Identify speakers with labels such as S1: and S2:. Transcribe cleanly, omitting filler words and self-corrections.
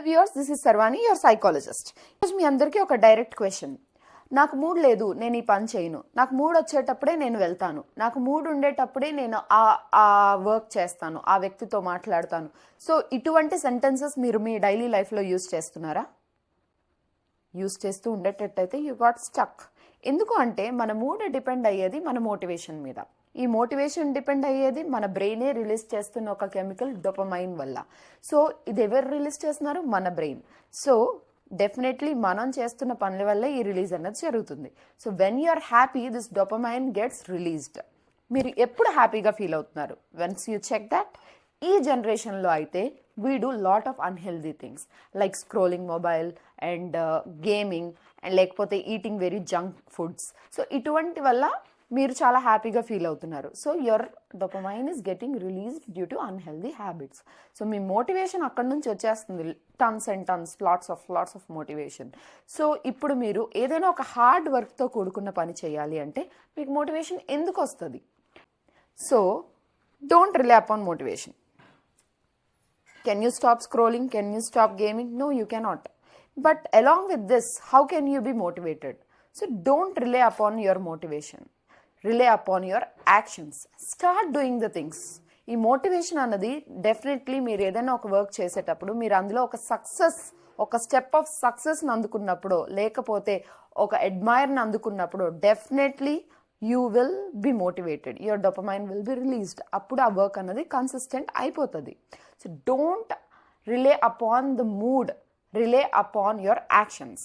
S1: Hello viewers, this is సర్వాణి, your psychologist. ఈరోజు మీ అందరికీ ఒక డైరెక్ట్ క్వశ్చన్. నాకు మూడ్ లేదు, నేను ఈ పని చేయను. నాకు మూడ్ వచ్చేటప్పుడే నేను వెళ్తాను. నాకు మూడ్ ఉండేటప్పుడే నేను ఆ వర్క్ చేస్తాను, ఆ వ్యక్తితో మాట్లాడతాను. సో ఇటువంటి సెంటెన్సెస్ మీరు మీ డైలీ లైఫ్లో యూజ్ చేస్తున్నారా? యూజ్ చేస్తూ ఉండేటట్టయితే యూ గాట్ స్టక్. ఎందుకు అంటే మన మూడ్ డిపెండ్ అయ్యేది మన మోటివేషన్ మీద. ఈ మోటివేషన్ డిపెండ్ అయ్యేది మన బ్రెయినే రిలీజ్ చేస్తున్న ఒక కెమికల్ డోపమైన్ వల్ల. సో ఇది ఎవరు రిలీజ్ చేస్తున్నారు? మన బ్రెయిన్. సో డెఫినెట్లీ మనం చేస్తున్న పనుల వల్ల ఈ రిలీజ్ అనేది జరుగుతుంది. So when you are happy, this dopamine gets released. మీరు ఎప్పుడు హ్యాపీగా ఫీల్ అవుతున్నారు? Once you check that. ఈ జనరేషన్లో అయితే we do lot of unhealthy things like scrolling mobile and gaming and లేకపోతే eating very junk foods. So ఇటువంటి వల్ల మీరు చాలా హ్యాపీగా ఫీల్ అవుతున్నారు. So your dopamine is getting released due to unhealthy habits. So మీ మోటివేషన్ అక్కడ నుంచి వచ్చేస్తుంది, tons and tons, lots of motivation. So ఇప్పుడు మీరు ఏదైనా ఒక హార్డ్ వర్క్తో కూడుకున్న పని చేయాలి అంటే మీకు మోటివేషన్ ఎందుకు వస్తుంది? So don't relay upon motivation. Can you stop scrolling? Can you stop gaming? No, you cannot. But along with this, how can you be motivated? So don't rely upon your motivation. Rely upon your actions. Start doing the things. ఈ motivation అన్నది definitely మీరు ఏదైనా ఒక work చేసేటప్పుడు మీరు అందులో ఒక step of సక్సెస్ని అందుకున్నప్పుడు, లేకపోతే ఒక అడ్మైర్ని అందుకున్నప్పుడు definitely you will be motivated. Your dopamine will be released. అప్పుడు ఆ వర్క్ అన్నది కన్సిస్టెంట్ అయిపోతుంది. So don't rely upon the mood, rely upon your actions.